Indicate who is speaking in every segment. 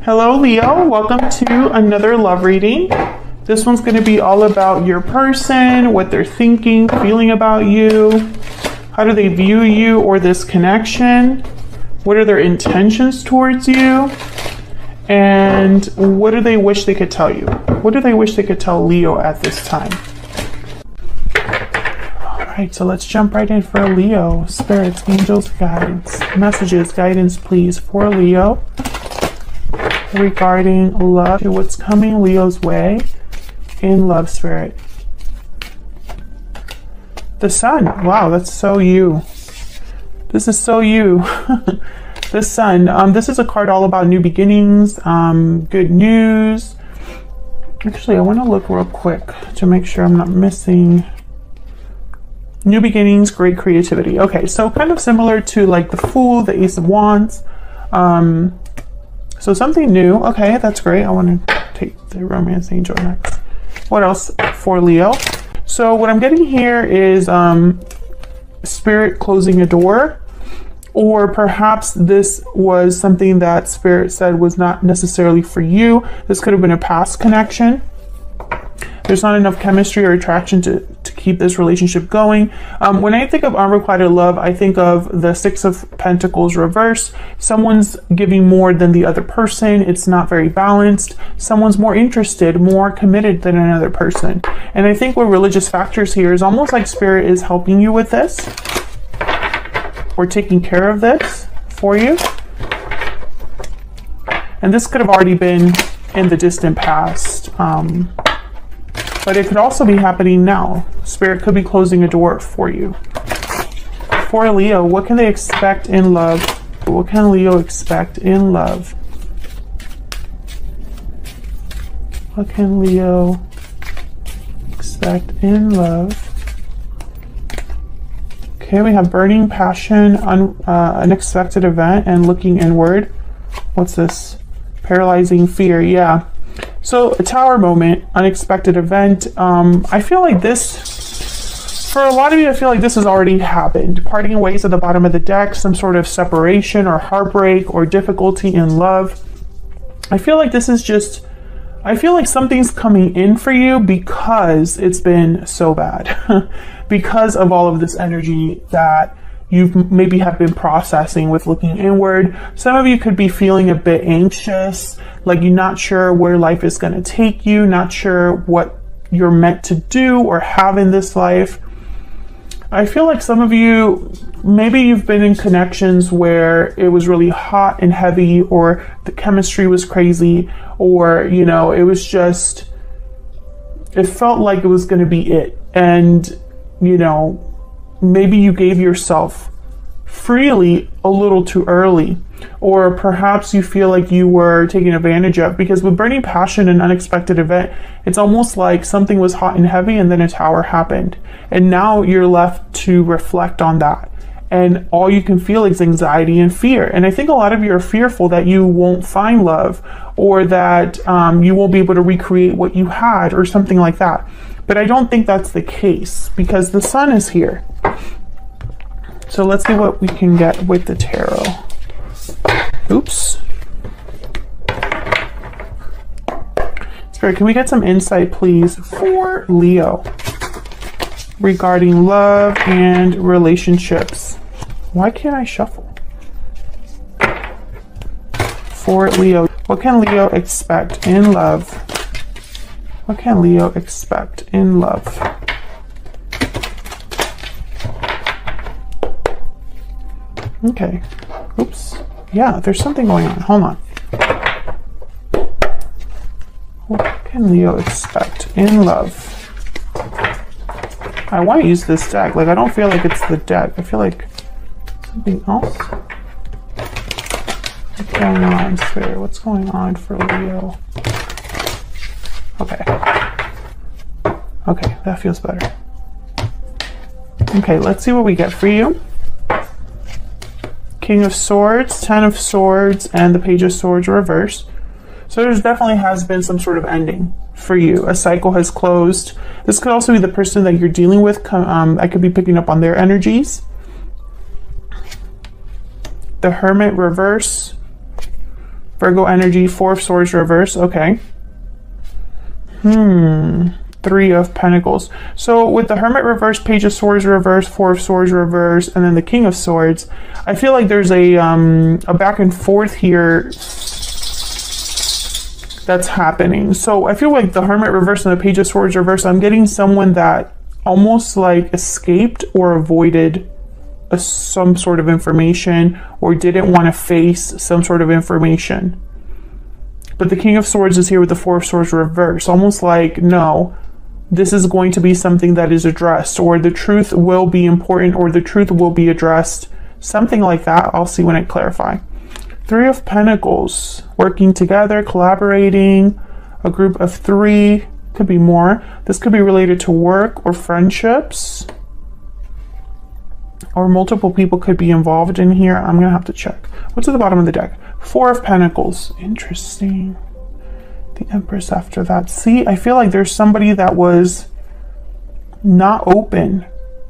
Speaker 1: Hello, Leo. Welcome to another love reading. This one's going to be all about your person, what they're thinking, feeling about you. How do they view you or this connection? What are their intentions towards you? And what do they wish they could tell you? What do they wish they could tell Leo at this time? All right, so let's jump right in for Leo. Spirits, angels, guides, messages, guidance, please, for Leo regarding love. What's coming Leo's way in love, spirit? The Sun. Wow, that's so you. This is so you. The Sun. This is a card all about new beginnings, good news. Actually, I want to look real quick to make sure I'm not missing. New beginnings, great creativity. Okay, so kind of similar to like the Fool, the Ace of Wands. So something new. Okay, that's great. I want to take the Romance Angel next. What else for Leo? So what I'm getting here is Spirit closing a door. Or perhaps this was something that Spirit said was not necessarily for you. This could have been a past connection. There's not enough chemistry or attraction to keep this relationship going. When I think of unrequited love, I think of the Six of Pentacles reverse. Someone's giving more than the other person. It's not very balanced. Someone's more interested, more committed than another person. And I think with religious factors here is almost like Spirit is helping you with this. Or taking care of this for you. And this could have already been in the distant past. But it could also be happening now. Spirit could be closing a door for you. For Leo, what can they expect in love? What can Leo expect in love? What can Leo expect in love? Okay, we have burning passion, unexpected event, and looking inward. What's this? Paralyzing fear, yeah. So a Tower moment, unexpected event. I feel like this, for a lot of you, I feel like this has already happened. Parting ways at the bottom of the deck, some sort of separation or heartbreak or difficulty in love. I feel like this is just, I feel like something's coming in for you because it's been so bad. Because of all of this energy that you maybe have been processing with looking inward. Some of you could be feeling a bit anxious, like you're not sure where life is going to take you, not sure what you're meant to do or have in this life. I feel like some of you, maybe you've been in connections where it was really hot and heavy, or the chemistry was crazy, or, you know, it was just, it felt like it was going to be it. And, you know, maybe you gave yourself freely a little too early, or perhaps you feel like you were taken advantage of, because with burning passion and unexpected event, it's almost like something was hot and heavy and then a tower happened. And now you're left to reflect on that. And all you can feel is anxiety and fear. And I think a lot of you are fearful that you won't find love, or that you won't be able to recreate what you had, or something like that. But I don't think that's the case, because the Sun is here. So let's see what we can get with the tarot. Oops. Spirit, can we get some insight, please, for Leo regarding love and relationships? Why can't I shuffle? For Leo, what can Leo expect in love? What can Leo expect in love? Okay. Oops. Yeah, there's something going on. Hold on. What can Leo expect in love? I want to use this deck. Like, I don't feel like it's the deck. I feel like something else. What's going on, Spirit? What's going on for Leo? Okay. Okay, that feels better. Okay, let's see what we get for you. King of Swords, Ten of Swords, and the Page of Swords reverse. So there definitely has been some sort of ending for you. A cycle has closed. This could also be the person that you're dealing with. I could be picking up on their energies. The Hermit reverse. Virgo energy, Four of Swords reverse. Okay. Three of Pentacles. So with the Hermit reverse, Page of Swords reverse, Four of Swords reverse, and then the King of Swords, I feel like there's a back and forth here that's happening. So I feel like the Hermit reverse and the Page of Swords reverse, I'm getting someone that almost like escaped or avoided some sort of information or didn't want to face some sort of information. But the King of Swords is here with the Four of Swords reverse, almost like, no, this is going to be something that is addressed, or the truth will be important, or the truth will be addressed, something like that. I'll see when I clarify. Three of Pentacles, working together, collaborating, a group of three, could be more. This could be related to work or friendships, or multiple people could be involved in here. I'm gonna have to check. What's at the bottom of the deck? Four of Pentacles. Interesting. The Empress after that. See, I feel like there's somebody that was not open.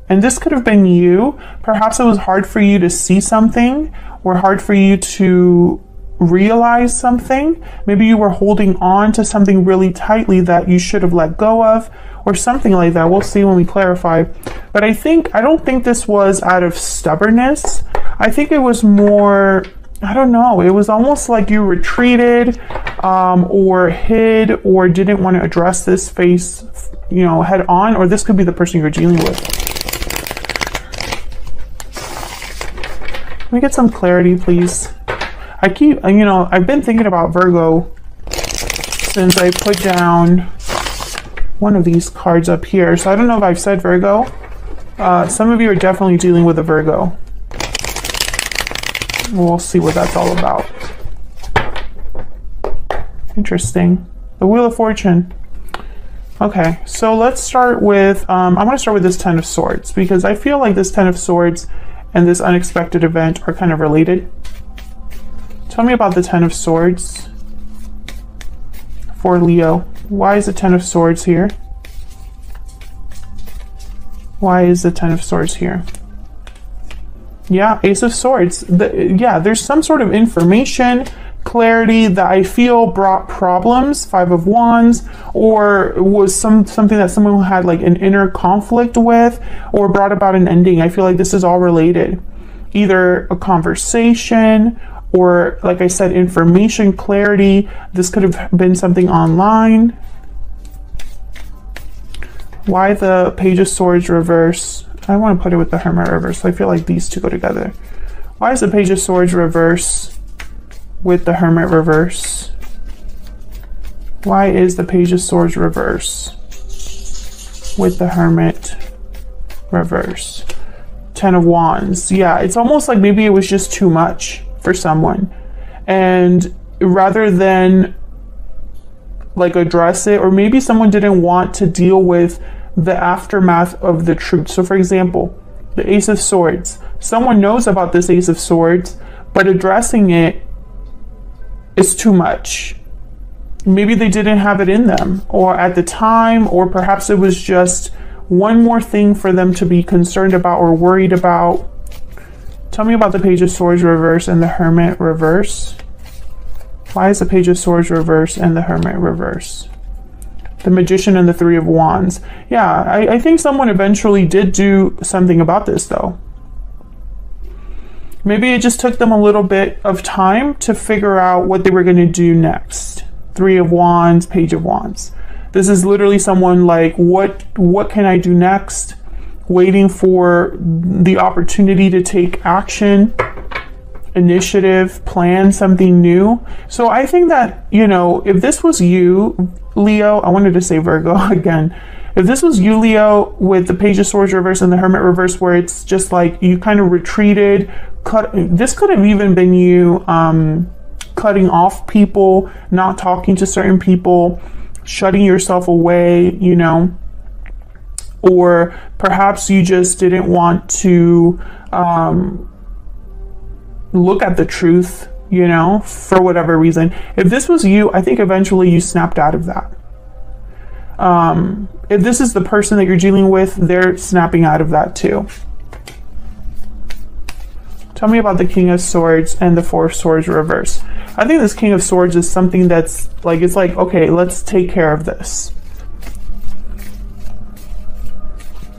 Speaker 1: And this could have been you. Perhaps it was hard for you to see something, or hard for you to realize something. Maybe you were holding on to something really tightly that you should have let go of, or something like that. We'll see when we clarify. But I don't think this was out of stubbornness. I think it was more, I don't know, it was almost like you retreated or hid or didn't want to address this face, head on, or this could be the person you're dealing with. Let me get some clarity, please. I've been thinking about Virgo since I put down one of these cards up here. So I don't know if I've said Virgo. Some of you are definitely dealing with a Virgo. We'll see what that's all about. Interesting. The Wheel of Fortune. Okay, so let's start with, I want to start with this Ten of Swords, because I feel like this Ten of Swords and this unexpected event are kind of related. Tell me about the Ten of Swords for Leo. Why is the Ten of Swords here? Why is the Ten of Swords here? Yeah, Ace of Swords. There's some sort of information, clarity that I feel brought problems. Five of Wands, or was something that someone had like an inner conflict with, or brought about an ending. I feel like this is all related. Either a conversation, or like I said, information, clarity. This could have been something online. Why the Page of Swords reverse? I want to put it with the Hermit reverse. I feel like these two go together. Why is the Page of Swords reverse with the Hermit reverse? Why is the Page of Swords reverse with the Hermit reverse? Ten of Wands. Yeah, it's almost like maybe it was just too much for someone, and rather than like address it, or maybe someone didn't want to deal with the aftermath of the truth. So for example, the Ace of Swords, someone knows about this Ace of Swords, but addressing it is too much. Maybe they didn't have it in them, or at the time, or perhaps it was just one more thing for them to be concerned about or worried about. Tell me about the Page of Swords reverse and the Hermit reverse. Why is the Page of Swords reverse and the Hermit reverse? The Magician and the Three of Wands. Yeah, I think someone eventually did do something about this though. Maybe it just took them a little bit of time to figure out what they were going to do next. Three of Wands, Page of Wands. This is literally someone like, what can I do next? Waiting for the opportunity to take action, initiative, plan something new. So I think that, if this was you, Leo, I wanted to say Virgo again. If this was you, Leo, with the Page of Swords reverse and the Hermit reverse, where it's just like you kind of retreated, this could have even been you cutting off people, not talking to certain people, shutting yourself away, or perhaps you just didn't want to look at the truth, for whatever reason. If this was you, I think eventually you snapped out of that. If this is the person that you're dealing with, they're snapping out of that too. Tell me about the King of Swords and the Four of Swords reverse. I think this King of Swords is something that's like, it's like, okay, let's take care of this.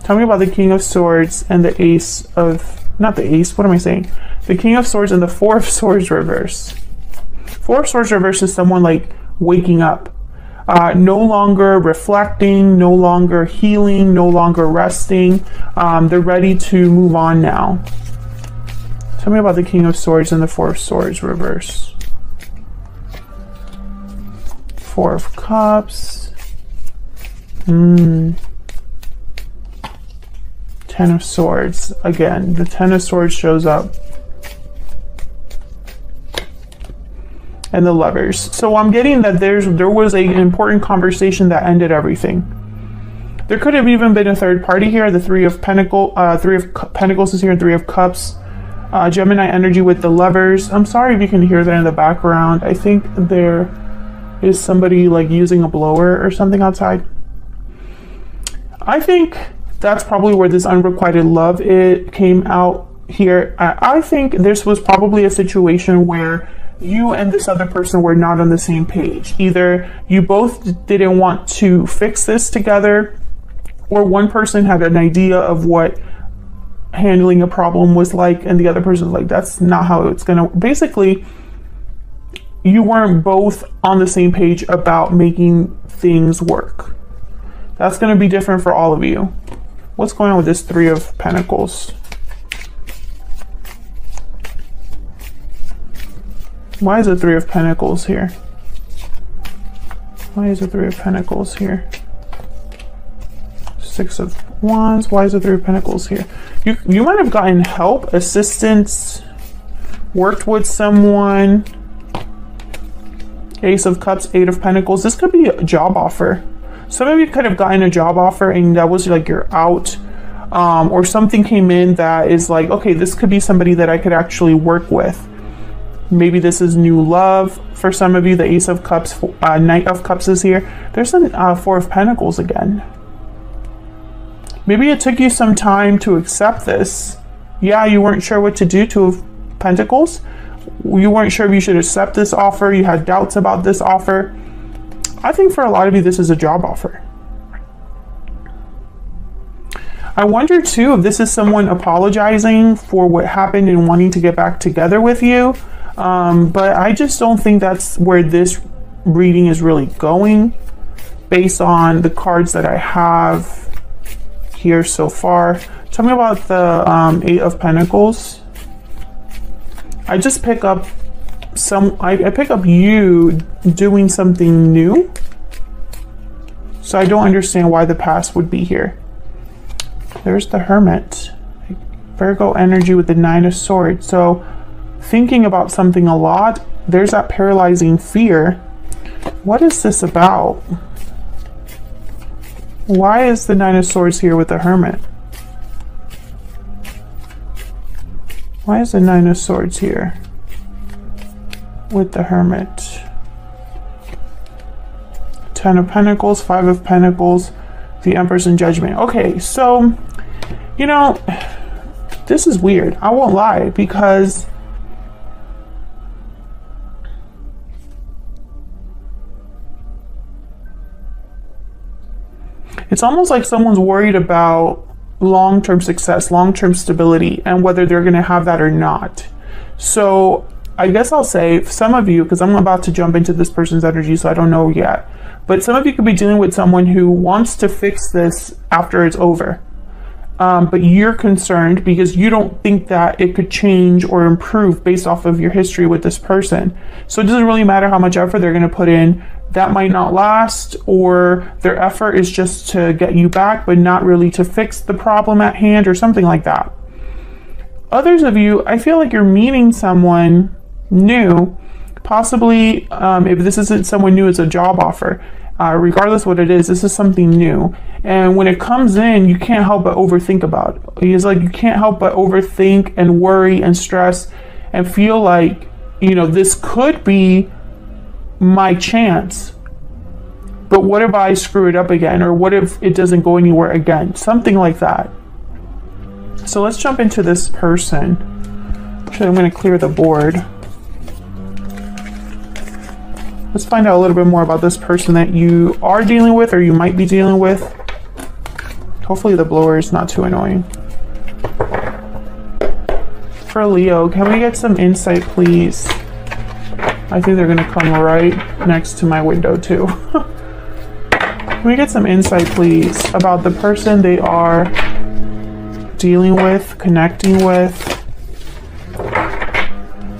Speaker 1: Tell me about the King of Swords and the Ace of, not the Ace, what am I saying? The King of Swords and the Four of Swords reverse. Four of Swords reverse is someone like waking up. No longer reflecting, no longer healing, no longer resting. They're ready to move on now. Tell me about the King of Swords and the Four of Swords reverse. Four of Cups. Ten of Swords. Again, the Ten of Swords shows up. And the Lovers. So I'm getting that there was an important conversation that ended everything. There could have even been a third party here. The Three of Pentacles is here, and Three of Cups. Gemini energy with the Lovers. I'm sorry if you can hear that in the background. I think there is somebody like using a blower or something outside. I think that's probably where this unrequited love came out here. I think this was probably a situation where you and this other person were not on the same page. Either you both didn't want to fix this together, or one person had an idea of what handling a problem was like, and the other person was like, that's not how it's gonna. Basically, you weren't both on the same page about making things work. That's gonna be different for all of you. What's going on with this Three of Pentacles? Why is the Three of Pentacles here? Why is the Three of Pentacles here? Six of Wands. Why is the Three of Pentacles here? You might have gotten help, assistance, worked with someone. Ace of Cups, Eight of Pentacles. This could be a job offer. Some of you could have gotten a job offer and that was like you're out. Or something came in that is like, okay, this could be somebody that I could actually work with. Maybe this is new love for some of you. The Ace of Cups, Knight of Cups is here. There's a Four of Pentacles again. Maybe it took you some time to accept this. Yeah, you weren't sure what to do. Two of Pentacles. You weren't sure if you should accept this offer. You had doubts about this offer. I think for a lot of you, this is a job offer. I wonder too if this is someone apologizing for what happened and wanting to get back together with you. But I just don't think that's where this reading is really going based on the cards that I have here so far. Tell me about the Eight of Pentacles. I just pick up I pick up you doing something new. So I don't understand why the past would be here. There's the Hermit. Virgo energy with the Nine of Swords. So thinking about something a lot. There's that paralyzing fear. What is this about? Why is the Nine of Swords here with the Hermit? Why is the Nine of Swords here with the Hermit? Ten of Pentacles, Five of Pentacles, the Empress and Judgment. Okay, so, you know, this is weird. I won't lie, because it's almost like someone's worried about long-term success, long-term stability, and whether they're going to have that or not. So I guess I'll say some of you, because I'm about to jump into this person's energy, so I don't know yet, but some of you could be dealing with someone who wants to fix this after it's over. But you're concerned because you don't think that it could change or improve based off of your history with this person. So it doesn't really matter how much effort they're going to put in. That might not last, or their effort is just to get you back, but not really to fix the problem at hand or something like that. Others of you, I feel like you're meeting someone new, possibly if this isn't someone new, it's a job offer. Regardless what it is, this is something new. And when it comes in, you can't help but overthink about it. It's like you can't help but overthink and worry and stress and feel like, you know, this could be my chance. But what if I screw it up again? Or what if it doesn't go anywhere again? Something like that. So let's jump into this person. Actually, I'm going to clear the board. Let's find out a little bit more about this person that you are dealing with or you might be dealing with. Hopefully the blower is not too annoying. For Leo, can we get some insight, please? I think they're going to come right next to my window, too. Can we get some insight, please, about the person they are dealing with, connecting with?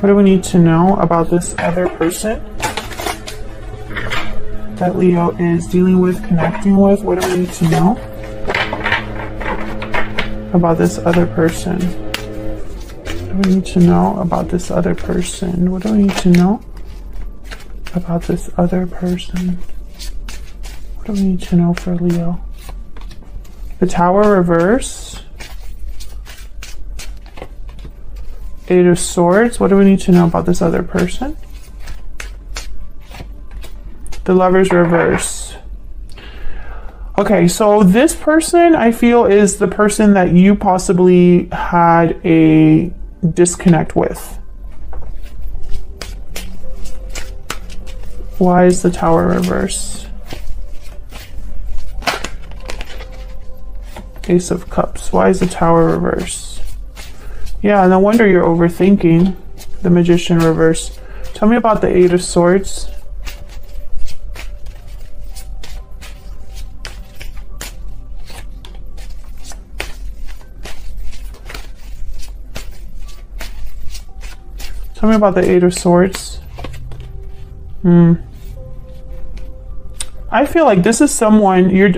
Speaker 1: What do we need to know about this other person that Leo is dealing with, connecting with? What do we need to know about this other person? What do we need to know about this other person? What do we need to know about this other person? What do we need to know for Leo? The Tower reverse. Eight of Swords. What do we need to know about this other person? The Lovers reverse. Okay, so this person I feel is the person that you possibly had a disconnect with. Why is the Tower reverse? Ace of Cups. Why is the Tower reverse? Yeah, no wonder you're overthinking. The Magician reverse. Tell me about the Eight of Swords. Tell me about the Eight of Swords. I feel like this is someone you're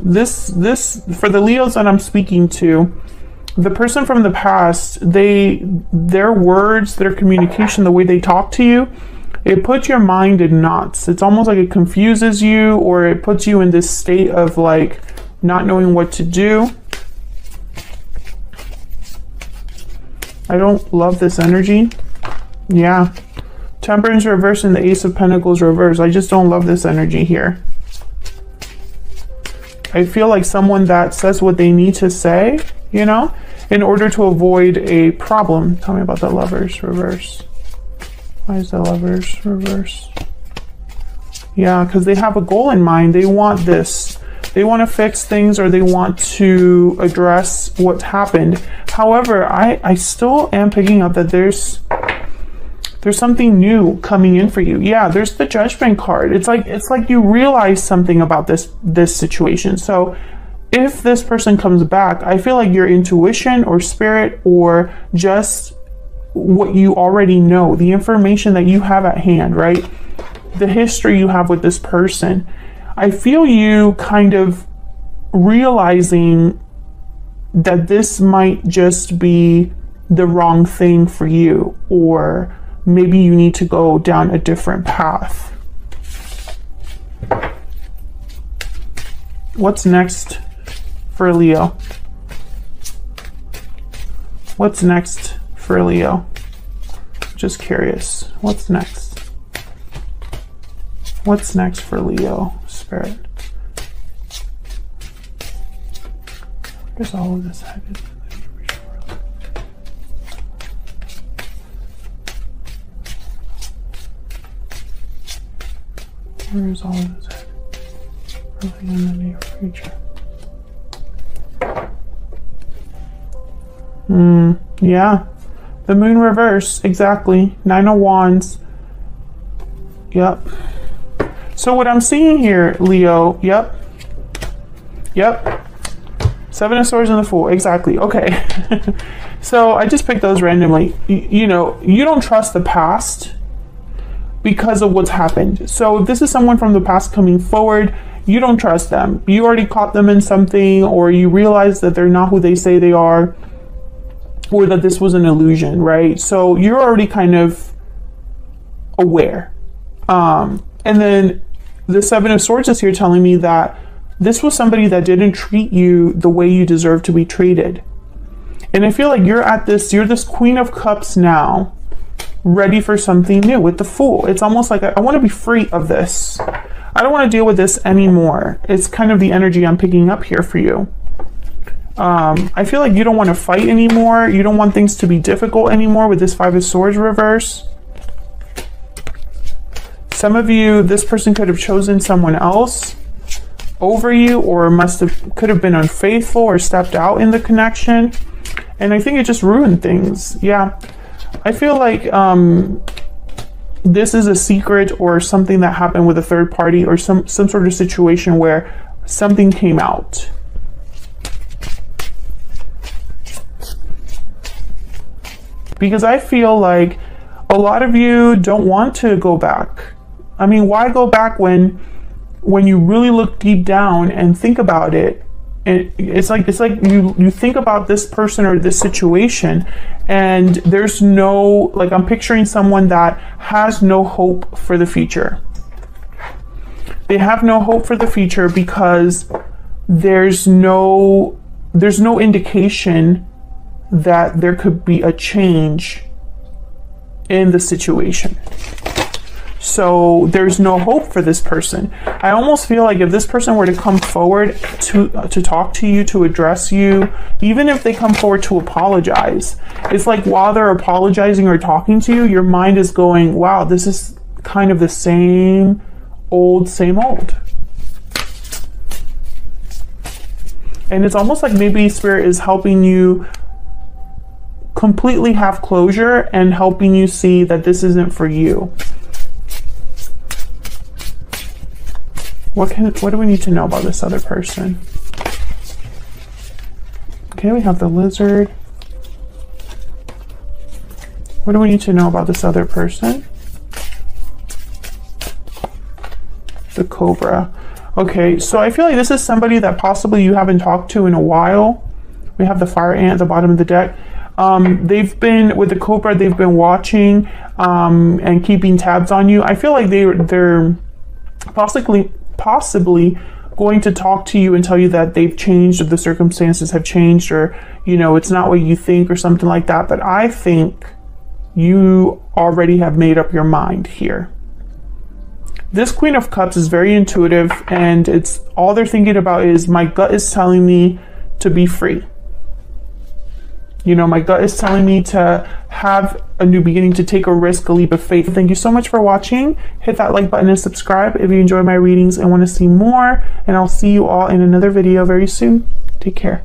Speaker 1: this for the Leos that I'm speaking to, the person from the past, their words, their communication, the way they talk to you, it puts your mind in knots. It's almost like it confuses you, or it puts you in this state of like not knowing what to do. I don't love this energy. Yeah. Temperance reverse and the Ace of Pentacles reverse. I just don't love this energy here. I feel like someone that says what they need to say, you know, in order to avoid a problem. Tell me about the Lovers reverse. Why is the Lovers reverse? Yeah, because they have a goal in mind. They want this. They want to fix things, or they want to address what's happened. However, I still am picking up that there's something new coming in for you. Yeah, there's the Judgment card. It's like you realize something about this situation. So if this person comes back, I feel like your intuition or spirit, or just what you already know, the information that you have at hand, right? The history you have with this person. I feel you kind of realizing that this might just be the wrong thing for you, or maybe you need to go down a different path. What's next for Leo? What's next for Leo? Just curious. What's next? What's next for Leo, Spirit? Where's all of this headed? Where is all of this headed? Early in the near future. Yeah. The Moon reverse, exactly. Nine of Wands. Yep. So what I'm seeing here, Leo, yep. Seven of Swords and the Fool, exactly. Okay. So I just picked those randomly. You know, you don't trust the past because of what's happened. So if this is someone from the past coming forward, you don't trust them. You already caught them in something, or you realize that they're not who they say they are, or that this was an illusion, right? So you're already kind of aware. And then the Seven of Swords is here telling me that this was somebody that didn't treat you the way you deserve to be treated. And I feel like you're this Queen of Cups now, ready for something new with the Fool. It's almost like I want to be free of this. I don't want to deal with this anymore. It's kind of the energy I'm picking up here for you. I feel like you don't want to fight anymore. You don't want things to be difficult anymore with this Five of Swords reverse. Some of you, this person could have chosen someone else over you, or could have been unfaithful or stepped out in the connection. And I think it just ruined things. Yeah. I feel like this is a secret or something that happened with a third party, or some sort of situation where something came out. Because I feel like a lot of you don't want to go back. I mean, why go back when you really look deep down and think about it? And it's like you think about this person or this situation, and there's no, like, I'm picturing someone that has no hope for the future. They have no hope for the future because there's no indication that there could be a change in the situation. So there's no hope for this person. I almost feel like if this person were to come forward to talk to you, to address you, even if they come forward to apologize, it's like while they're apologizing or talking to you, your mind is going, wow, this is kind of the same old. And it's almost like maybe Spirit is helping you completely have closure and helping you see that this isn't for you. What do we need to know about this other person? Okay, we have the Lizard. What do we need to know about this other person? The Cobra. Okay, so I feel like this is somebody that possibly you haven't talked to in a while. We have the Fire Ant at the bottom of the deck. They've been, with the Cobra, they've been watching and keeping tabs on you. I feel like they're possibly going to talk to you and tell you that they've changed, or the circumstances have changed, or, you know, it's not what you think, or something like that. But I think you already have made up your mind here. This Queen of Cups is very intuitive, and it's all they're thinking about is, my gut is telling me to be free. You know, my gut is telling me to have a new beginning, to take a risk, a leap of faith. Thank you so much for watching. Hit that like button and subscribe if you enjoy my readings and want to see more. And I'll see you all in another video very soon. Take care.